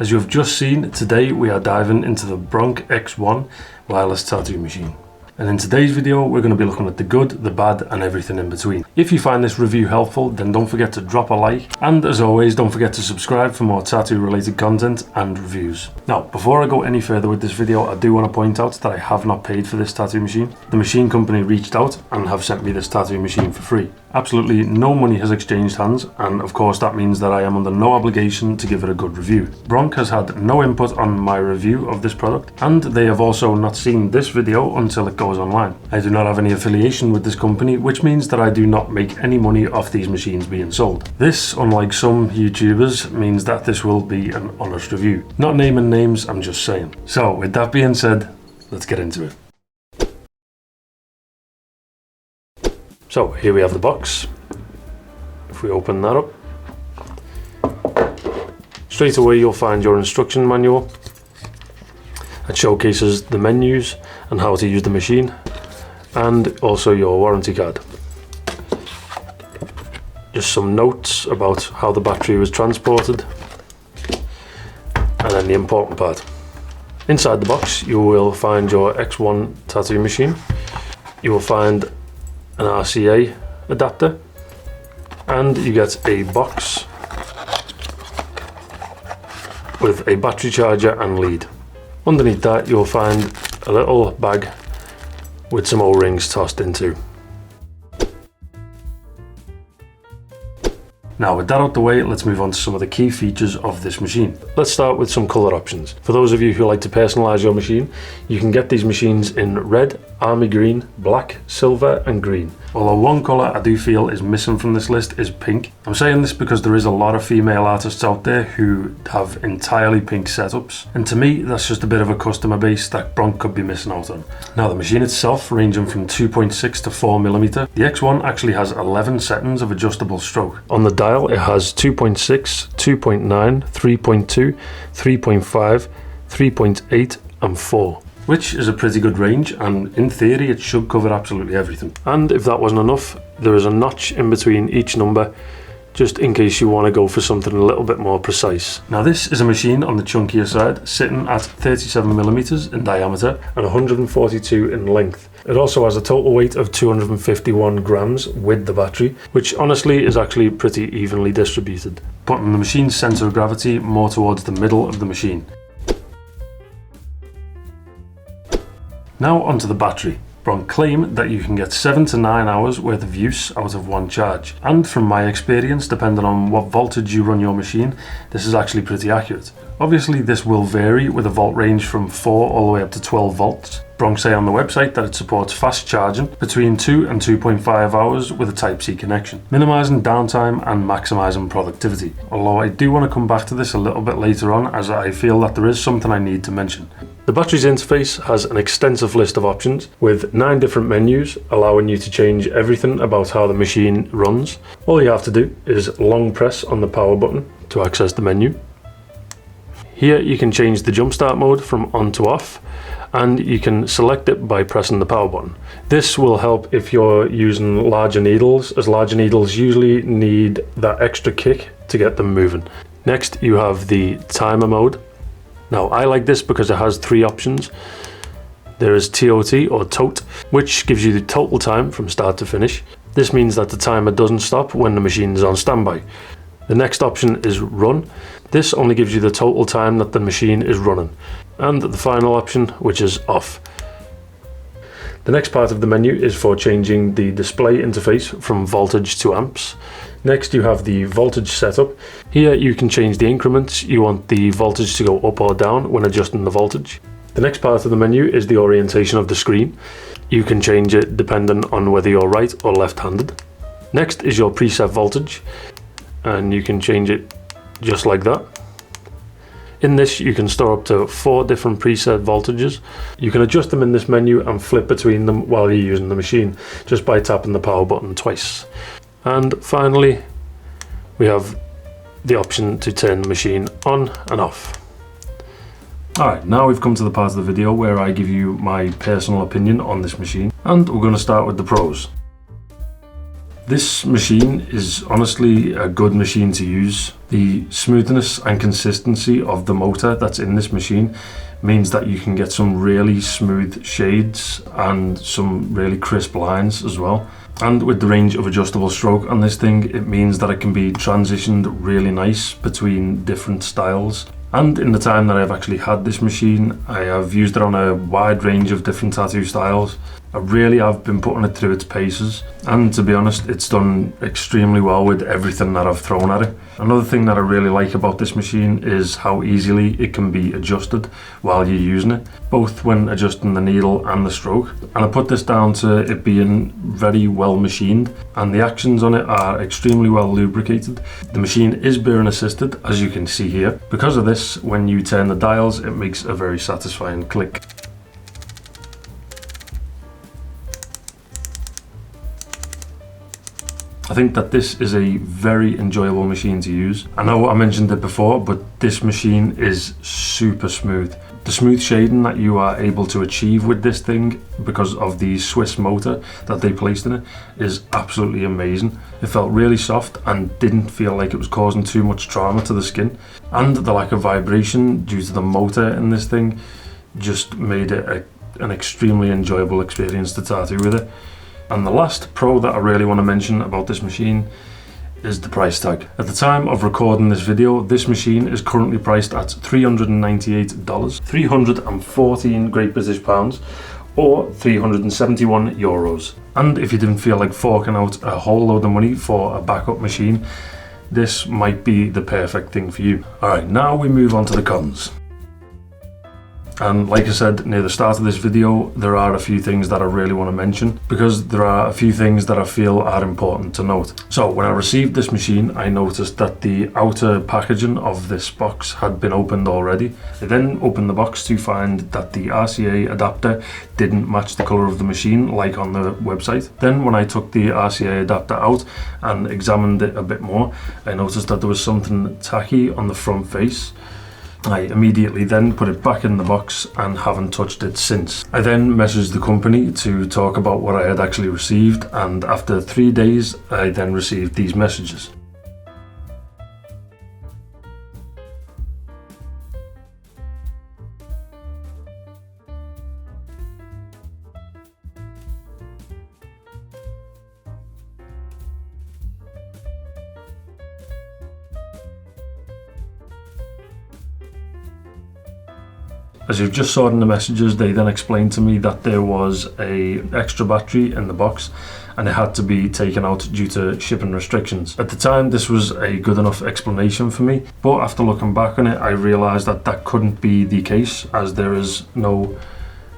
As you have just seen, today we are diving into the BRONC X1 wireless tattoo machine. And in today's video, we're going to be looking at the good, the bad, and everything in between. If you find this review helpful, then don't forget to drop a like. And as always, don't forget to subscribe for more tattoo related content and reviews. Now, before I go any further with this video, I do want to point out that I have not paid for this tattoo machine. The machine company reached out and have sent me this tattoo machine for free. Absolutely no money has exchanged hands, and of course that means that I am under no obligation to give it a good review. BRONC has had no input on my review of this product, and they have also not seen this video until it goes online. I do not have any affiliation with this company, which means that I do not make any money off these machines being sold. This, unlike some YouTubers, means that this will be an honest review. Not naming names, I'm just saying. So with that being said, let's get into it. So here we have the box. If we open that up, straight away you'll find your instruction manual. It showcases the menus and how to use the machine, and also your warranty card. Just some notes about how the battery was transported, and then the important part. Inside the box you will find your X1 tattoo machine. You will find an RCA adapter, and you get a box with a battery charger and lead. Underneath that you'll find a little bag with some O-rings tossed into. Now with that out the way, let's move on to some of the key features of this machine. Let's start with some colour options. For those of you who like to personalise your machine, you can get these machines in red, army green, black, silver and green. Although one colour I do feel is missing from this list is pink. I'm saying this because there is a lot of female artists out there who have entirely pink setups, and to me that's just a bit of a customer base that BRONC could be missing out on. Now the machine itself, ranging from 2.6 to 4mm, the X1 actually has 11 settings of adjustable stroke. On the dial it has 2.6, 2.9, 3.2, 3.5, 3.8 and 4. Which is a pretty good range, and in theory it should cover absolutely everything. And if that wasn't enough, there is a notch in between each number, just in case you want to go for something a little bit more precise. Now this is a machine on the chunkier side, sitting at 37mm in diameter and 142 in length. It also has a total weight of 251 grams with the battery, which honestly is actually pretty evenly distributed, putting the machine's centre of gravity more towards the middle of the machine. Now onto the battery. BRONC claim that you can get 7 to 9 hours worth of use out of one charge, and from my experience, depending on what voltage you run your machine, this is actually pretty accurate. Obviously this will vary with a volt range from 4 all the way up to 12 volts. BRONC say on the website that it supports fast charging between 2 and 2.5 hours with a Type-C connection, minimising downtime and maximising productivity. Although I do want to come back to this a little bit later on, as I feel that there is something I need to mention. The battery's interface has an extensive list of options with 9 different menus, allowing you to change everything about how the machine runs. All you have to do is long press on the power button to access the menu. Here you can change the jump start mode from on to off, and you can select it by pressing the power button. This will help if you're using larger needles, as larger needles usually need that extra kick to get them moving. Next you have the timer mode. Now I like this because it has 3 options. There is TOT or TOTE, which gives you the total time from start to finish. This means that the timer doesn't stop when the machine is on standby. The next option is run. This only gives you the total time that the machine is running. And the final option, which is off. The next part of the menu is for changing the display interface from voltage to amps. Next you have the voltage setup. Here you can change the increments you want the voltage to go up or down when adjusting the voltage. The next part of the menu is the orientation of the screen. You can change it depending on whether you're right or left-handed. Next is your preset voltage, and you can change it just like that. In this you can store up to 4 different preset voltages. You can adjust them in this menu and flip between them while you're using the machine, just by tapping the power button twice. And finally we have the option to turn the machine on and off. Alright, now we've come to the part of the video where I give you my personal opinion on this machine, and we're going to start with the pros. This machine is honestly a good machine to use. The smoothness and consistency of the motor that's in this machine means that you can get some really smooth shades and some really crisp lines as well. And with the range of adjustable stroke on this thing, it means that it can be transitioned really nice between different styles. And in the time that I've actually had this machine, I have used it on a wide range of different tattoo styles. I really have been putting it through its paces, and to be honest, it's done extremely well with everything that I've thrown at it. Another thing that I really like about this machine is how easily it can be adjusted while you're using it, both when adjusting the needle and the stroke. And I put this down to it being very well machined, and the actions on it are extremely well lubricated. The machine is bearing assisted, as you can see here. Because of this, when you turn the dials, it makes a very satisfying click. I think that this is a very enjoyable machine to use. I know I mentioned it before, but this machine is super smooth. The smooth shading that you are able to achieve with this thing because of the Swiss motor that they placed in it is absolutely amazing. It felt really soft and didn't feel like it was causing too much trauma to the skin. And the lack of vibration due to the motor in this thing just made it an extremely enjoyable experience to tattoo with it. And the last pro that I really want to mention about this machine is the price tag. At the time of recording this video, this machine is currently priced at $398, 314 Great British pounds, or 371 euros. And if you didn't feel like forking out a whole load of money for a backup machine, this might be the perfect thing for you. Alright, now we move on to the cons. And like I said near the start of this video, there are a few things that I really want to mention because there are a few things that I feel are important to note. So when I received this machine, I noticed that the outer packaging of this box had been opened already. I then opened the box to find that the RCA adapter didn't match the color of the machine like on the website. Then when I took the RCA adapter out and examined it a bit more, I noticed that there was something tacky on the front face. I immediately then put it back in the box and haven't touched it since. I then messaged the company to talk about what I had actually received, and after 3 days I then received these messages. As you just saw in the messages, they then explained to me that there was an extra battery in the box and it had to be taken out due to shipping restrictions. At the time, this was a good enough explanation for me, but after looking back on it, I realised that that couldn't be the case as there is no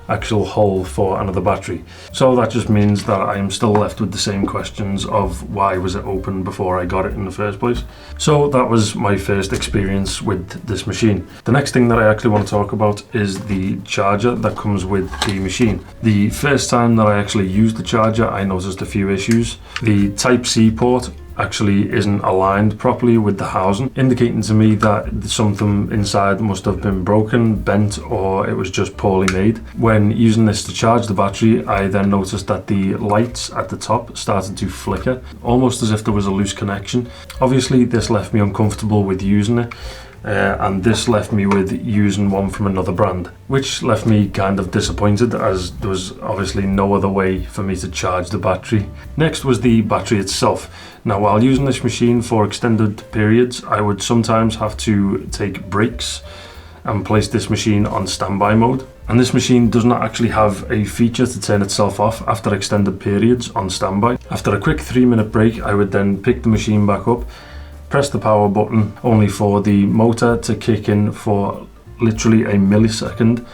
actual hole for another battery. So that just means that I am still left with the same questions of why was it open before I got it in the first place. So that was my first experience with this machine. The next thing that I actually want to talk about is the charger that comes with the machine. The first time that I actually used the charger, I noticed a few issues. The Type-C port actually isn't aligned properly with the housing, indicating to me that something inside must have been broken, bent, or it was just poorly made. When using this to charge the battery, I then noticed that the lights at the top started to flicker, almost as if there was a loose connection. Obviously, this left me uncomfortable with using it. And this left me with using one from another brand, which left me kind of disappointed as there was obviously no other way for me to charge the battery. Next was the battery itself. Now, while using this machine for extended periods, I would sometimes have to take breaks and place this machine on standby mode. And this machine does not actually have a feature to turn itself off after extended periods on standby. After a quick 3-minute break, I would then pick the machine back up, press the power button, only for the motor to kick in for literally a millisecond,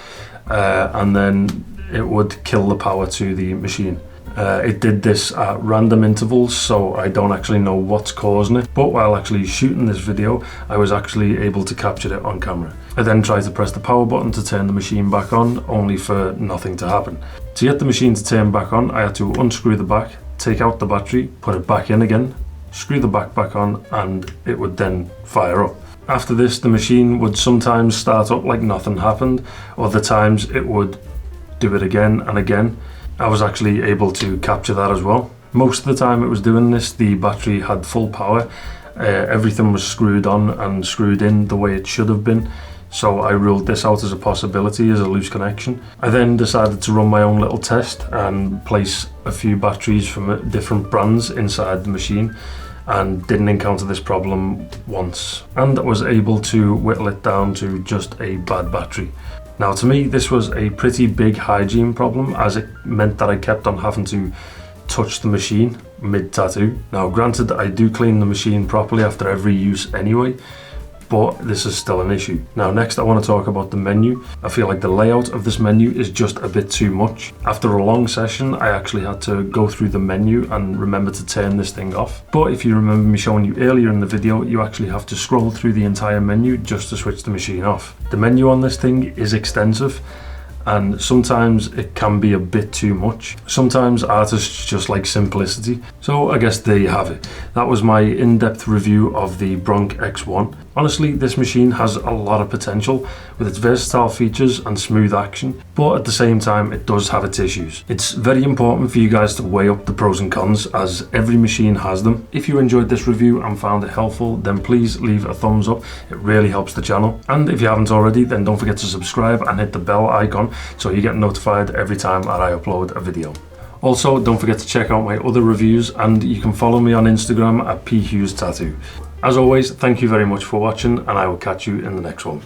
and then it would kill the power to the machine. It did this at random intervals, so I don't actually know what's causing it, but while actually shooting this video, I was actually able to capture it on camera. I then tried to press the power button to turn the machine back on, only for nothing to happen. To get the machine to turn back on, I had to unscrew the back, take out the battery, put it back in again, screw the back on, and it would then fire up. After this, the machine would sometimes start up like nothing happened, other times it would do it again and again. I was actually able to capture that as well. Most of the time it was doing this, the battery had full power. Everything was screwed on and screwed in the way it should have been. So I ruled this out as a possibility, as a loose connection. I then decided to run my own little test and place a few batteries from different brands inside the machine, and didn't encounter this problem once, and was able to whittle it down to just a bad battery. Now, to me, this was a pretty big hygiene problem, as it meant that I kept on having to touch the machine mid-tattoo. Now, granted, I do clean the machine properly after every use anyway, but this is still an issue. Now, next I want to talk about the menu. I feel like the layout of this menu is just a bit too much. After a long session, I actually had to go through the menu and remember to turn this thing off. But if you remember me showing you earlier in the video, you actually have to scroll through the entire menu just to switch the machine off. The menu on this thing is extensive, and sometimes it can be a bit too much. Sometimes artists just like simplicity. So I guess there you have it. That was my in-depth review of the BRONC X1. Honestly, this machine has a lot of potential with its versatile features and smooth action, but at the same time it does have its issues. It's very important for you guys to weigh up the pros and cons, as every machine has them. If you enjoyed this review and found it helpful, then please leave a thumbs up. It really helps the channel. And if you haven't already, then don't forget to subscribe and hit the bell icon so you get notified every time that I upload a video. Also, don't forget to check out my other reviews, and you can follow me on Instagram at PHughesTattoo. As always, thank you very much for watching, and I will catch you in the next one.